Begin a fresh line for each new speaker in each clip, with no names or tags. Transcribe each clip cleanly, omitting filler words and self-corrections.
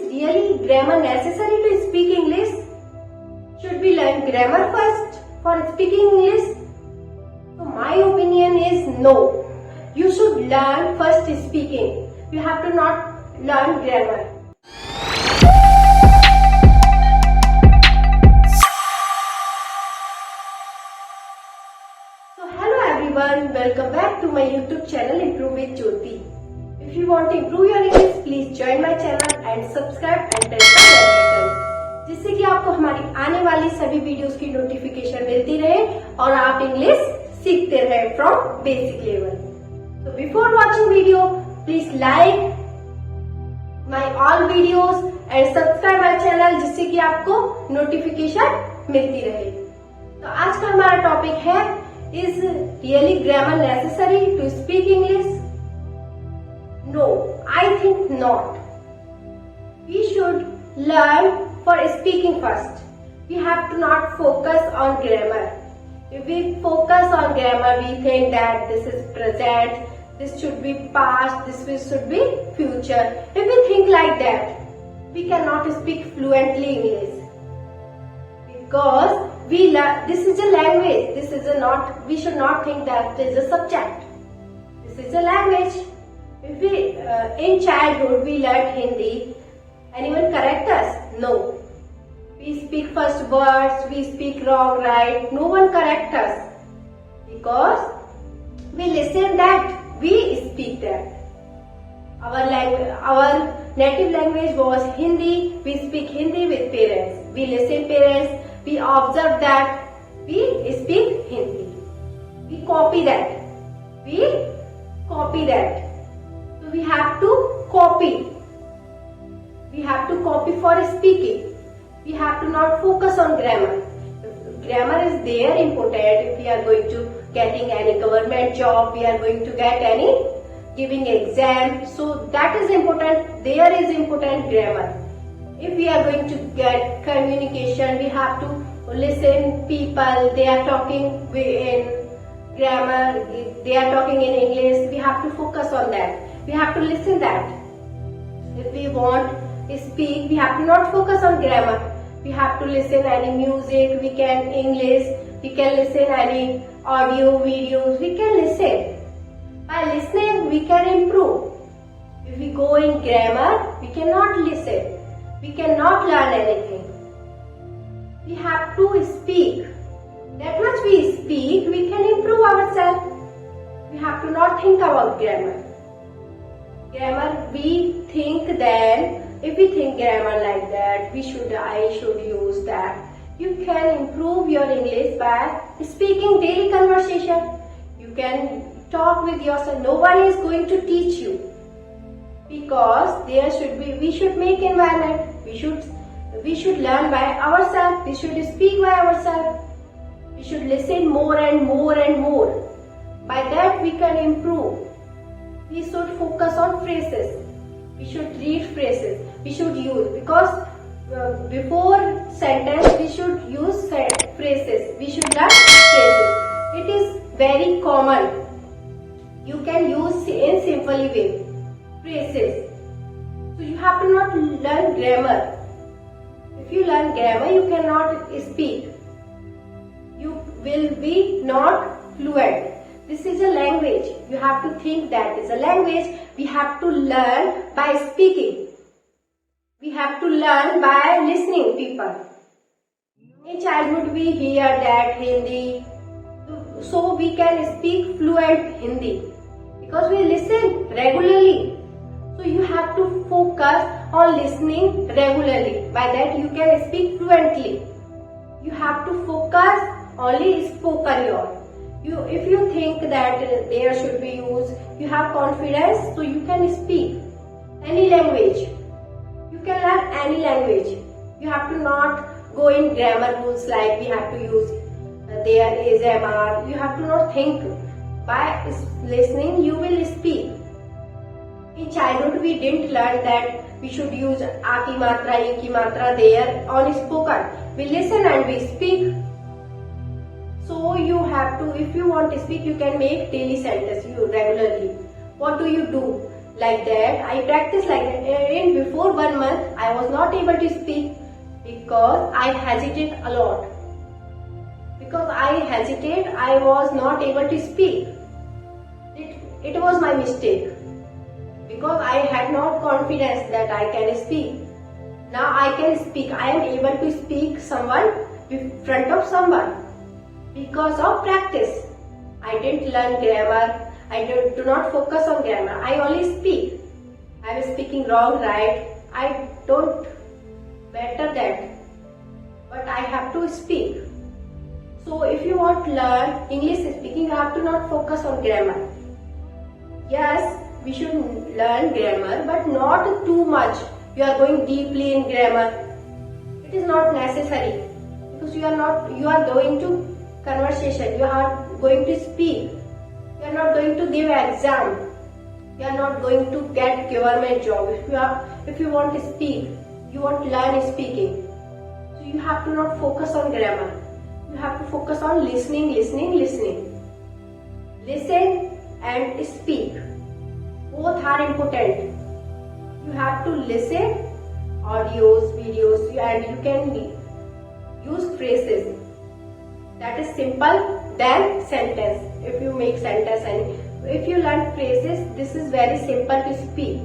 really grammar necessary to speak English? Should we learn grammar first for speaking English? So my opinion is no. You should learn first speaking. You have to not learn grammar. So hello everyone, welcome back to my YouTube channel Improve with Jyoti. If you want to improve your English, please join my channel and subscribe and press the bell button, जिससे कि आपको हमारी आने वाली सभी videos की notification मिलती रहे और आप इंग्लिश सीखते रहे from basic level. So before watching video, please like my all videos and subscribe my channel, जिससे कि आपको नोटिफिकेशन मिलती रहे. तो आज का हमारा टॉपिक है, is really grammar necessary to speak English? No, I think not. We should learn for speaking first. We have to not focus on grammar. If we focus on grammar, we think that this is present, this should be past, this should be future. If we think like that, we cannot speak fluently English. Because this is a language. This is a not. We should not think that it is a subject. This is a language. If we in childhood we learned Hindi, anyone correct us? No. We speak first words. We speak wrong, right? No one correct us because we listen that. We speak that. Our native language was Hindi. We speak Hindi with parents. We listen parents. We observe that. We speak Hindi. We copy that. So we have to copy. We have to copy for speaking. We have to not focus on grammar. Grammar is there important if we are going to getting any government job, we are going to get any giving exam. So that is important. There is important grammar. If we are going to get communication, we have to listen people. They are talking in grammar. They are talking in English. We have to focus on that. We have to listen that. If we want to speak, we have to not focus on grammar. We have to listen any music. We can English. We can listen any audio videos. We can listen. By listening, we can improve. If we go in grammar, we cannot listen. We cannot learn anything. We have to speak. That much we speak, we can improve ourselves. We have to not think about grammar. Grammar, we think then, if we think grammar like that, I should use that. You can improve your English by speaking daily conversation. You can talk with yourself. No one is going to teach you. Because we should make environment. We should learn by ourselves. We should speak by ourselves. We should listen more and more and more. By that we can improve. We should focus on phrases. We should read phrases. We should use, because before sentence we should use phrases. We should learn phrases. It is very common. You can use in simple way phrases. So you have to not learn grammar. If you learn grammar, you cannot speak. You will be not fluent. This is a language. You have to think that is a language. We have to learn by speaking. We have to learn by listening people. In childhood we hear that Hindi. So we can speak fluent Hindi. Because we listen regularly. So you have to focus on listening regularly. By that you can speak fluently. You have to focus only spoken word. If you think that there should be used, you have confidence, so you can speak any language. You can learn any language. You have to not go in grammar rules like we have to use there is MR. You have to not think. By listening, you will speak. In childhood, we didn't learn that we should use A ki matra, E ki matra there on spoken. We listen and we speak. So you have to, if you want to speak, you can make daily sentence regularly. What do you do? Like that, I practice like that. In before 1 month, I was not able to speak because I hesitate a lot. Because I hesitate, I was not able to speak. It was my mistake. Because I had not confidence that I can speak. Now I can speak. I am able to speak someone in front of someone because of practice. I didn't learn grammar. I do not focus on grammar. I only speak. I am speaking wrong, right? I don't better that. But I have to speak. So if you want to learn English speaking, you have to not focus on grammar. Yes, we should learn grammar, but not too much. You are going deeply in grammar. It is not necessary because you are going to conversation. You are going to speak. You are not going to give exam. You are not going to get government job. If you want to speak, you want to learn speaking. So you have to not focus on grammar. You have to focus on listening. Listen and speak. Both are important. You have to listen audios, videos, and you can use phrases that is simple than sentence. If you make sentence and if you learn phrases, this is very simple to speak,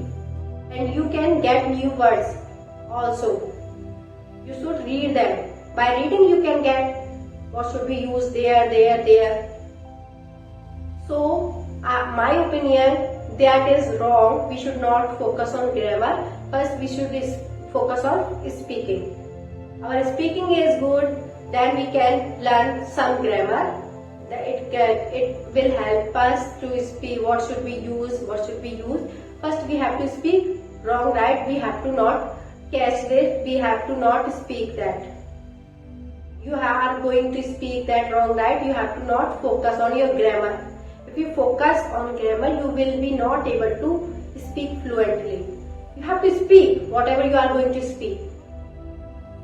and you can get new words also. You should read them. By reading you can get what should be used there. So my opinion, that is wrong. We should not focus on grammar. First we should focus on speaking. Our speaking is good, then we can learn some grammar. It will help us to speak what should we use. First we have to speak wrong, right? We have to not catch this. We have to not speak that. You are going to speak that wrong, right? You have to not focus on your grammar. If you focus on grammar, you will be not able to speak fluently. You have to speak whatever you are going to speak.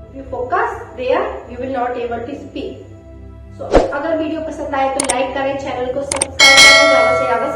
If you focus there, you will not able to speak. So, अगर video पसंद आए तो like करें, channel को subscribe करें, ज़्यादा से ज़्यादा